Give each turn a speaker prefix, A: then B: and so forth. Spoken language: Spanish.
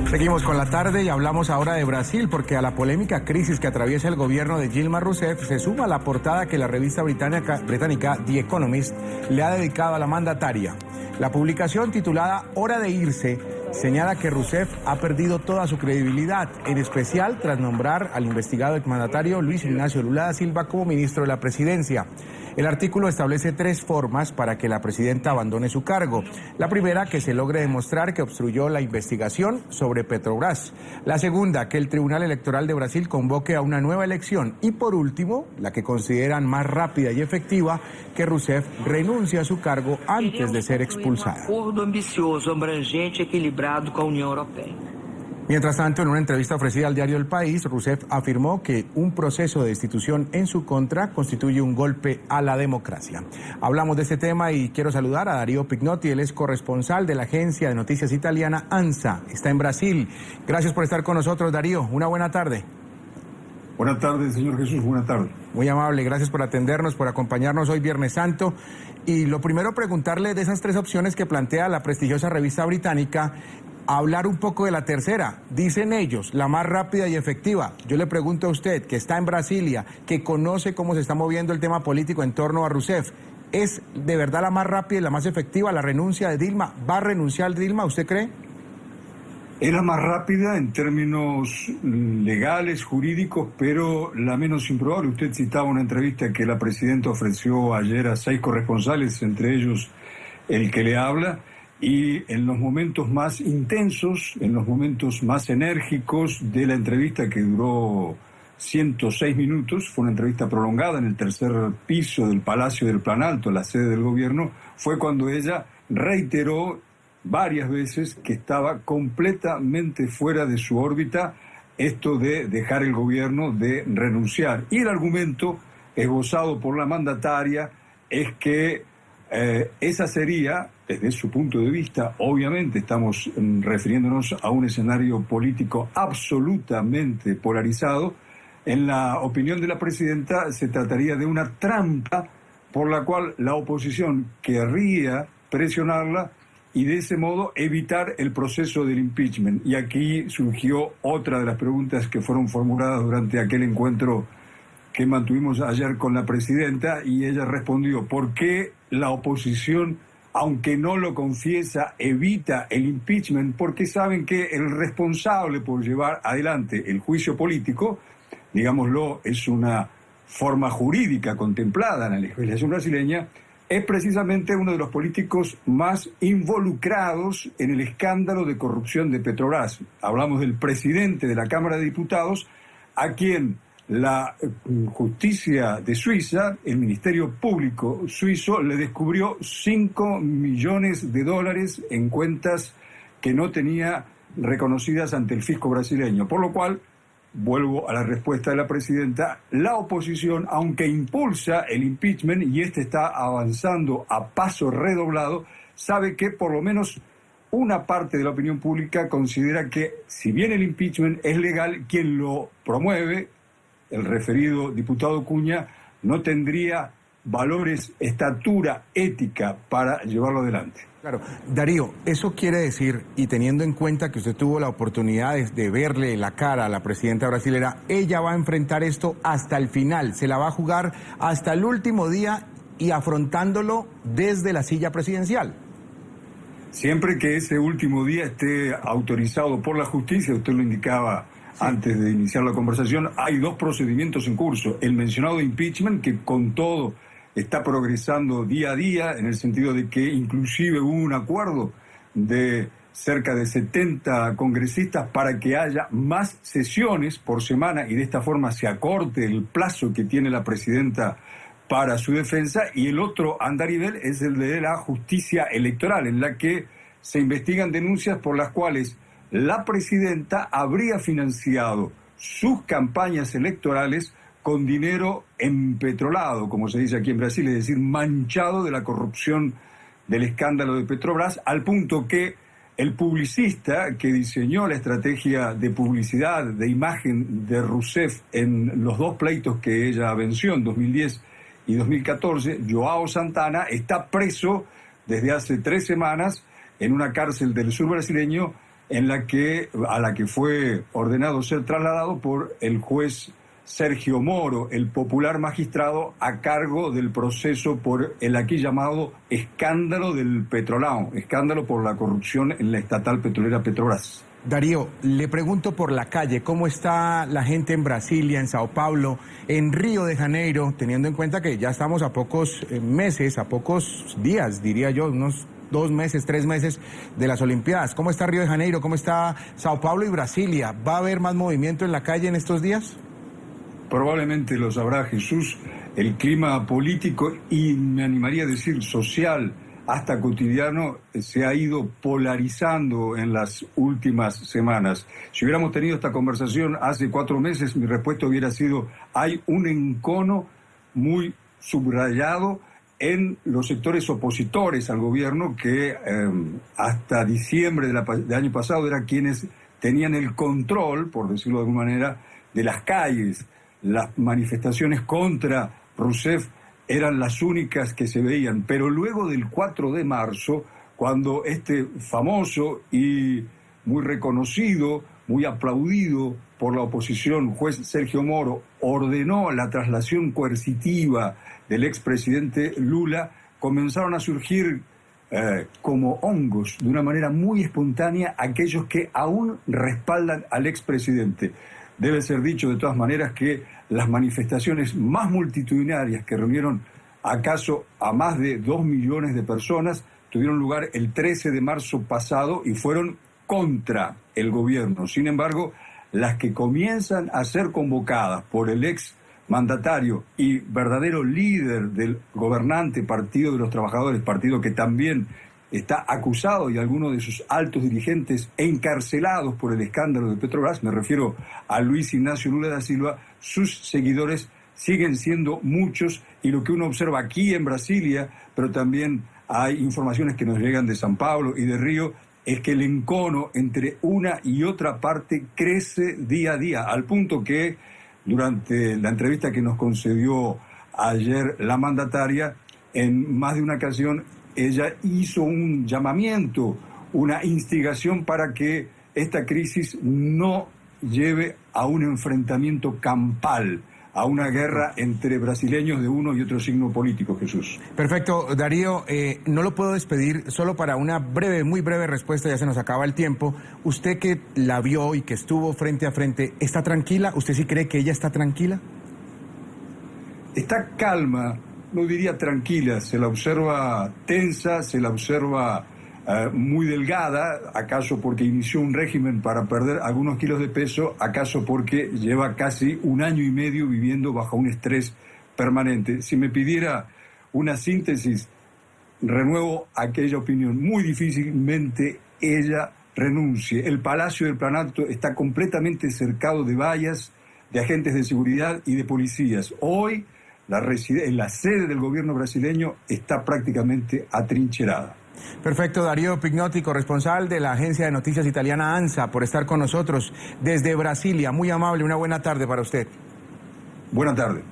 A: Seguimos con la tarde y hablamos ahora de Brasil, porque a la polémica crisis que atraviesa el gobierno de Dilma Rousseff se suma la portada que la revista británica The Economist le ha dedicado a la mandataria. La publicación, titulada Hora de irse, señala que Rousseff ha perdido toda su credibilidad, en especial tras nombrar al investigado exmandatario Luis Ignacio Lula da Silva como ministro de la presidencia. El artículo establece 3 formas para que la presidenta abandone su cargo. La primera, que se logre demostrar que obstruyó la investigación sobre Petrobras. La segunda, que el Tribunal Electoral de Brasil convoque a una nueva elección. Y por último, la que consideran más rápida y efectiva, que Rousseff renuncie a su cargo antes de ser expulsada.
B: Acuerdo ambicioso, abrangente, equilibrado con la Unión Europea.
A: Mientras tanto, en una entrevista ofrecida al diario El País, Rousseff afirmó que un proceso de destitución en su contra constituye un golpe a la democracia. Hablamos de este tema y quiero saludar a Darío Pignotti, él es corresponsal de la agencia de noticias italiana ANSA, está en Brasil. Gracias por estar con nosotros, Darío. Una buena tarde.
C: Buenas tardes, señor Jesús, buenas tardes.
A: Muy amable, gracias por atendernos, por acompañarnos hoy Viernes Santo. Y lo primero, preguntarle de esas 3 opciones que plantea la prestigiosa revista británica, hablar un poco de la tercera. Dicen ellos, la más rápida y efectiva. Yo le pregunto a usted, que está en Brasilia, que conoce cómo se está moviendo el tema político en torno a Rousseff, ¿es de verdad la más rápida y la más efectiva la renuncia de Dilma? ¿Va a renunciar Dilma, usted cree?
C: Es la más rápida en términos legales, jurídicos, pero la menos improbable. Usted citaba una entrevista que la presidenta ofreció ayer a 6 corresponsales, entre ellos el que le habla, y en los momentos más intensos, en los momentos más enérgicos de la entrevista, que duró 106 minutos, fue una entrevista prolongada en el 3er piso del Palacio del Planalto, la sede del gobierno, fue cuando ella reiteró varias veces que estaba completamente fuera de su órbita esto de dejar el gobierno, de renunciar. Y el argumento esbozado por la mandataria es que esa sería, desde su punto de vista, obviamente estamos refiriéndonos a un escenario político absolutamente polarizado, en la opinión de la presidenta se trataría de una trampa por la cual la oposición querría presionarla y de ese modo evitar el proceso del impeachment. Y aquí surgió otra de las preguntas que fueron formuladas durante aquel encuentro que mantuvimos ayer con la presidenta, y ella respondió: ¿por qué la oposición, aunque no lo confiesa, evita el impeachment? Porque saben que el responsable por llevar adelante el juicio político, digámoslo, es una forma jurídica contemplada en la legislación brasileña, es precisamente uno de los políticos más involucrados en el escándalo de corrupción de Petrobras. Hablamos del presidente de la Cámara de Diputados, a quien la justicia de Suiza, el Ministerio Público suizo, le descubrió $5 millones en cuentas que no tenía reconocidas ante el fisco brasileño. Por lo cual, vuelvo a la respuesta de la presidenta, la oposición, aunque impulsa el impeachment, y este está avanzando a paso redoblado, sabe que por lo menos una parte de la opinión pública considera que, si bien el impeachment es legal, quien lo promueve, el referido diputado Cunha, no tendría valores, estatura ética para llevarlo adelante.
A: Claro, Darío, eso quiere decir, y teniendo en cuenta que usted tuvo la oportunidad de verle la cara a la presidenta brasilera, ella va a enfrentar esto hasta el final, se la va a jugar hasta el último día y afrontándolo desde la silla presidencial.
C: Siempre que ese último día esté autorizado por la justicia, usted lo indicaba antes de iniciar la conversación, hay 2 procedimientos en curso. El mencionado impeachment, que con todo está progresando día a día, en el sentido de que inclusive hubo un acuerdo de cerca de 70 congresistas para que haya más sesiones por semana y de esta forma se acorte el plazo que tiene la presidenta para su defensa. Y el otro andarivel es el de la justicia electoral, en la que se investigan denuncias por las cuales la presidenta habría financiado sus campañas electorales con dinero empetrolado, como se dice aquí en Brasil, es decir, manchado de la corrupción del escándalo de Petrobras, al punto que el publicista que diseñó la estrategia de publicidad, de imagen de Rousseff en los 2 pleitos que ella venció en 2010 y 2014, João Santana, está preso desde hace 3 semanas en una cárcel del sur brasileño a la que fue ordenado ser trasladado por el juez Sergio Moro, el popular magistrado a cargo del proceso por el aquí llamado escándalo del Petrolão, escándalo por la corrupción en la estatal petrolera Petrobras.
A: Darío, le pregunto por la calle, ¿cómo está la gente en Brasilia, en Sao Paulo, en Río de Janeiro, teniendo en cuenta que ya estamos a pocos meses, a pocos días, diría yo, unos 2 meses, 3 meses de las Olimpiadas? ¿Cómo está Río de Janeiro? ¿Cómo está Sao Paulo y Brasilia? ¿Va a haber más movimiento en la calle en estos días?
C: Probablemente lo sabrá Jesús, el clima político y me animaría a decir social, hasta cotidiano, se ha ido polarizando en las últimas semanas. Si hubiéramos tenido esta conversación hace 4 meses, mi respuesta hubiera sido: hay un encono muy subrayado en los sectores opositores al gobierno que hasta diciembre del año pasado eran quienes tenían el control, por decirlo de alguna manera, de las calles. Las manifestaciones contra Rousseff eran las únicas que se veían, pero luego del 4 de marzo, cuando este famoso y muy reconocido, muy aplaudido por la oposición, juez Sergio Moro, ordenó la traslación coercitiva del expresidente Lula, comenzaron a surgir como hongos, de una manera muy espontánea, aquellos que aún respaldan al expresidente. Debe ser dicho de todas maneras que las manifestaciones más multitudinarias que reunieron acaso a más de 2 millones de personas tuvieron lugar el 13 de marzo pasado y fueron contra el gobierno. Sin embargo, las que comienzan a ser convocadas por el ex mandatario y verdadero líder del gobernante Partido de los Trabajadores, partido que también está acusado y algunos de sus altos dirigentes encarcelados por el escándalo de Petrobras, me refiero a Luis Ignacio Lula da Silva, sus seguidores siguen siendo muchos y lo que uno observa aquí en Brasilia, pero también hay informaciones que nos llegan de São Paulo y de Río, es que el encono entre una y otra parte crece día a día, al punto que durante la entrevista que nos concedió ayer la mandataria, en más de una ocasión ella hizo un llamamiento, una instigación para que esta crisis no lleve a un enfrentamiento campal, a una guerra entre brasileños de uno y otro signo político, Jesús.
A: Perfecto, Darío, no lo puedo despedir solo para una breve, muy breve respuesta, ya se nos acaba el tiempo. Usted que la vio y que estuvo frente a frente, ¿está tranquila? ¿Usted sí cree que ella está tranquila?
C: Está calma, no diría tranquila, se la observa tensa, se la observa muy delgada, acaso porque inició un régimen para perder algunos kilos de peso, acaso porque lleva casi 1 año y medio viviendo bajo un estrés permanente. Si me pidiera una síntesis, renuevo aquella opinión, muy difícilmente ella renuncie. El Palacio del Planalto está completamente cercado de vallas, de agentes de seguridad y de policías. Hoy la sede del gobierno brasileño está prácticamente atrincherada.
A: Perfecto, Darío Pignotti, corresponsal de la agencia de noticias italiana ANSA, por estar con nosotros desde Brasilia. Muy amable, una buena tarde para usted.
C: Buena tarde.